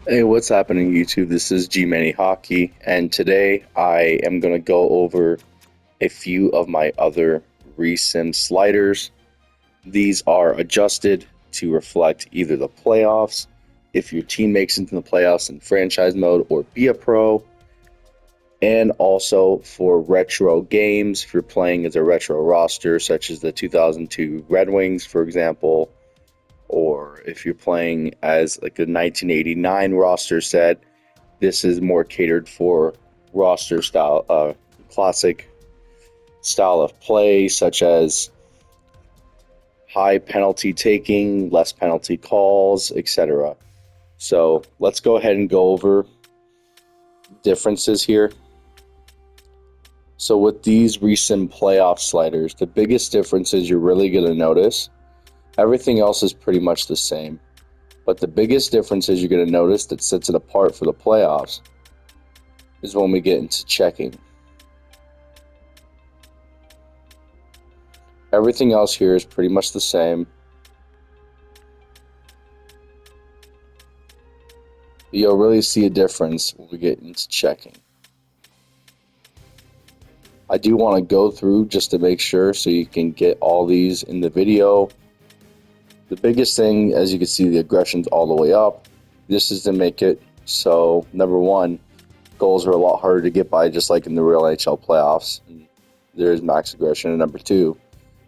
Hey, what's happening, YouTube? This is G Manny Hockey, and today I am going to go over a few of my other ReaSIM sliders. These are adjusted to reflect either the playoffs, if your team makes it into the playoffs in franchise mode, or be a pro, and also for retro games, if you're playing as a retro roster, such as the 2002 Red Wings, for example, or if you're playing as like a 1989 roster set. This is more catered for roster style, classic style of play, such as high penalty taking, less penalty calls, etc. So let's go ahead and go over differences here. So with these recent playoff sliders, the biggest differences you're really going to notice, everything else is pretty much the same. But the biggest differences you're going to notice that sets it apart for the playoffs is when we get into checking. Everything else here is pretty much the same. You'll really see a difference when we get into checking. I do want to go through just to make sure so you can get all these in the video. The biggest thing, as you can see, the aggression's all the way up. This is to make it so, number one, goals are a lot harder to get by, just like in the real NHL playoffs. There is max aggression. And number two,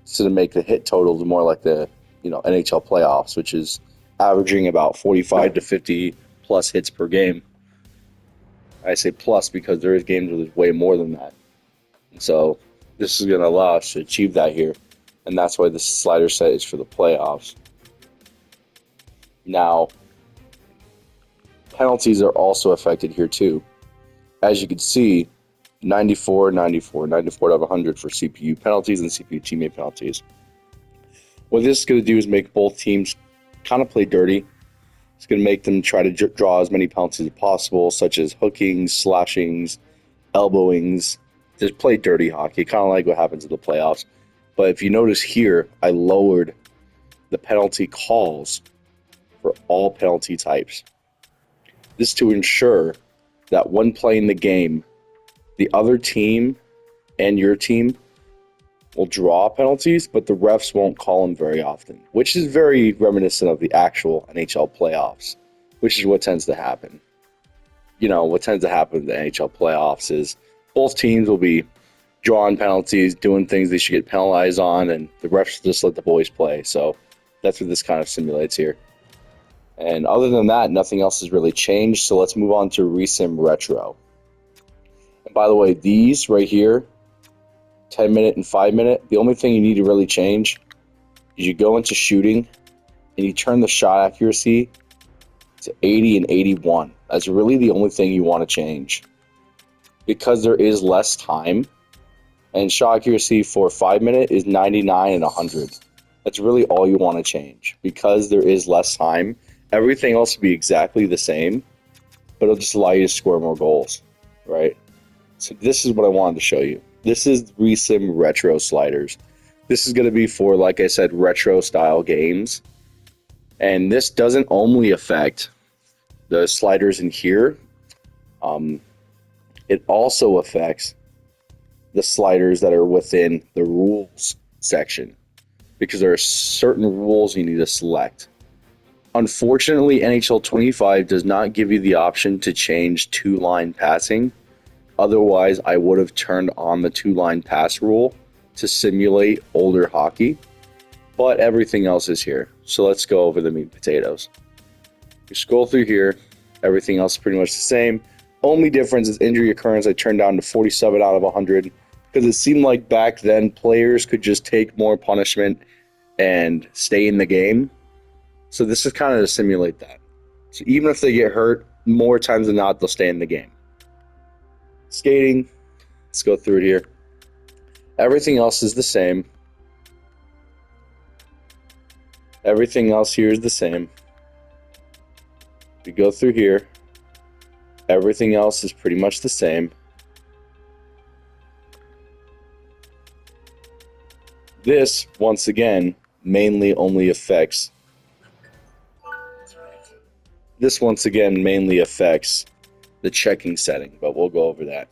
so to make the hit totals more like the NHL playoffs, which is averaging about 45 to 50 plus hits per game. I say plus because there is games where there's way more than that. And so this is going to allow us to achieve that here. And that's why the slider set is for the playoffs. Now, penalties are also affected here too. As you can see, 94, 94, 94 out of 100 for CPU penalties and CPU teammate penalties. What this is going to do is make both teams kind of play dirty. It's going to make them try to draw as many penalties as possible, such as hookings, slashings, elbowings. Just play dirty hockey, kind of like what happens in the playoffs. But if you notice here, I lowered the penalty calls for all penalty types. This to ensure that when playing the game, the other team and your team will draw penalties, but the refs won't call them very often, which is very reminiscent of the actual NHL playoffs, which is what tends to happen. What tends to happen in the NHL playoffs is both teams will be drawing penalties, doing things they should get penalized on, and the refs just let the boys play. So that's what this kind of simulates here. And other than that, nothing else has really changed. So let's move on to ReaSIM Retro. And by the way, these right here, 10-minute and 5-minute, the only thing you need to really change is you go into shooting and you turn the shot accuracy to 80 and 81. That's really the only thing you want to change, because there is less time, and shot accuracy for 5-minute is 99 and 100. That's really all you want to change, because there is less time. Everything else will be exactly the same, but it'll just allow you to score more goals, right? So this is what I wanted to show you. This is ReaSIM Retro sliders. This is going to be for, like I said, retro style games. And this doesn't only affect the sliders in here. It also affects the sliders that are within the rules section, because there are certain rules you need to select. Unfortunately, NHL 25 does not give you the option to change two-line passing. Otherwise, I would have turned on the two-line pass rule to simulate older hockey, but everything else is here. So let's go over the meat and potatoes. You scroll through here, everything else is pretty much the same. Only difference is injury occurrence. I turned down to 47 out of 100 because it seemed like back then players could just take more punishment and stay in the game. So this is kind of to simulate that. So even if they get hurt, more times than not, they'll stay in the game. Skating, let's go through it here. Everything else is the same. Everything else here is the same. We go through here. Everything else is pretty much the same. This, once again, mainly only affects this once again mainly affects the checking setting, but we'll go over that.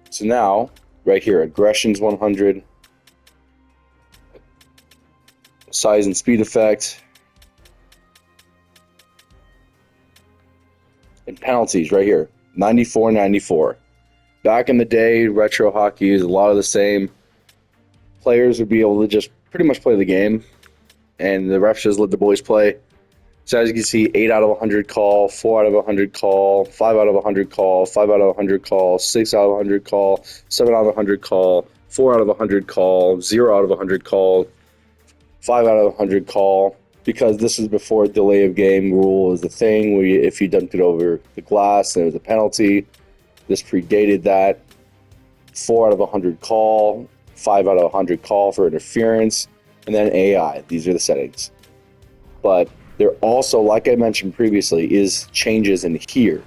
So now, right here, aggression's 100, size and speed effect, and penalties right here, 94, 94. Back in the day, retro hockey is a lot of the same. Players would be able to just pretty much play the game, and the refs just let the boys play. So as you can see, 8 out of 100 call, 4 out of 100 call, 5 out of 100 call, 5 out of 100 call, 6 out of 100 call, 7 out of 100 call, 4 out of 100 call, 0 out of 100 call, 5 out of 100 call, because this is before delay of game rule is the thing. Where if you dumped it over the glass, there was a penalty. This predated that. 4 out of 100 call, 5 out of 100 call for interference, and then AI. These are the settings. But there also, like I mentioned previously, is changes in here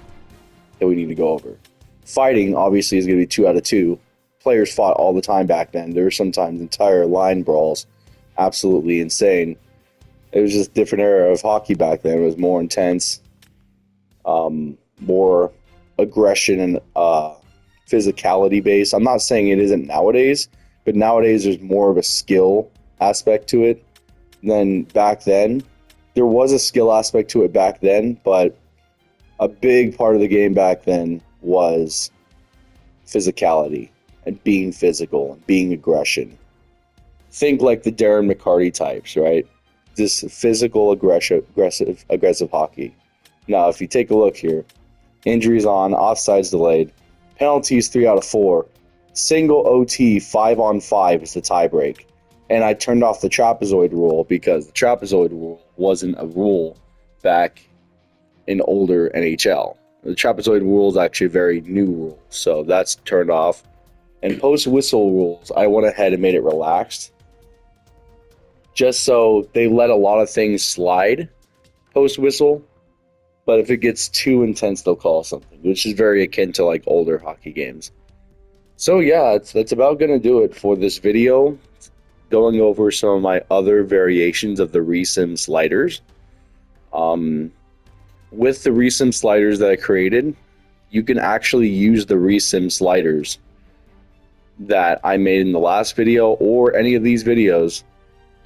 that we need to go over. Fighting, obviously, is going to be 2 out of 2. Players fought all the time back then. There were sometimes entire line brawls. Absolutely insane. It was just a different era of hockey back then. It was more intense, more aggression and physicality based. I'm not saying it isn't nowadays, but nowadays there's more of a skill aspect to it than back then. There was a skill aspect to it back then, but a big part of the game back then was physicality and being physical and being aggression. Think like the Darren McCarty types, right? This physical, aggressive hockey. Now, if you take a look here, injuries on, offsides delayed, penalties 3 out of 4, single OT 5-on-5 is the tiebreak. And I turned off the trapezoid rule because the trapezoid rule wasn't a rule back in older NHL. The trapezoid rule is actually a very new rule, so that's turned off. And post-whistle rules, I went ahead and made it relaxed, just so they let a lot of things slide post-whistle. But if it gets too intense, they'll call something, which is very akin to like older hockey games. So yeah, that's about going to do it for this video, going over some of my other variations of the ReaSIM sliders. With the ReaSIM sliders that I created, you can actually use the ReaSIM sliders that I made in the last video or any of these videos.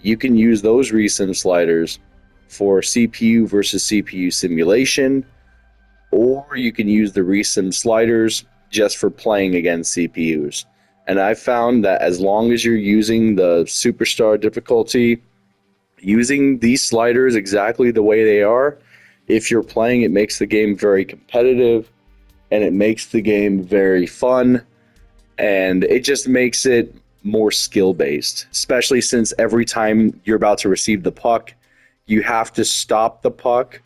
You can use those ReaSIM sliders for CPU versus CPU simulation, or you can use the ReaSIM sliders just for playing against CPUs. And I found that as long as you're using the Superstar difficulty, using these sliders exactly the way they are, if you're playing, it makes the game very competitive, and it makes the game very fun, and it just makes it more skill-based, especially since every time you're about to receive the puck, you have to stop the puck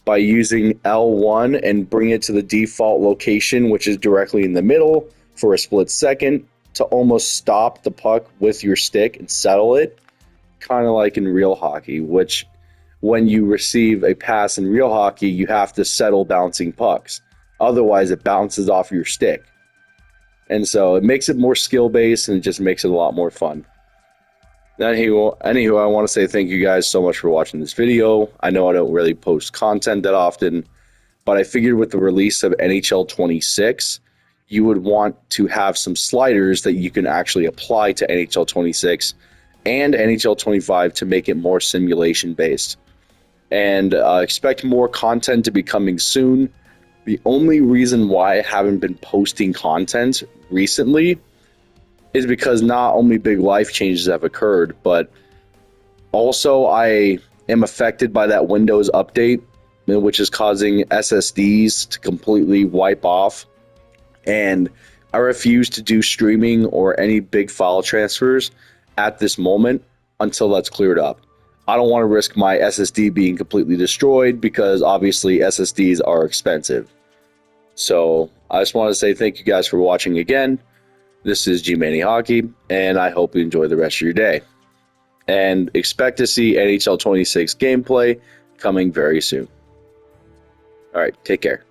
by using L1 and bring it to the default location, which is directly in the middle, for a split second to almost stop the puck with your stick and settle it, kind of like in real hockey, which when you receive a pass in real hockey, you have to settle bouncing pucks. Otherwise, it bounces off your stick. And so it makes it more skill-based, and it just makes it a lot more fun. Anywho, I want to say thank you guys so much for watching this video. I know I don't really post content that often, but I figured with the release of NHL 26, you would want to have some sliders that you can actually apply to NHL 26 and NHL 25 to make it more simulation-based. And expect more content to be coming soon. The only reason why I haven't been posting content recently is because not only big life changes have occurred, but also I am affected by that Windows update, which is causing SSDs to completely wipe off. And I refuse to do streaming or any big file transfers at this moment until that's cleared up. I don't want to risk my SSD being completely destroyed because obviously SSDs are expensive. So I just want to say thank you guys for watching again. This is G-Mani Hockey, and I hope you enjoy the rest of your day. And expect to see NHL 26 gameplay coming very soon. All right, take care.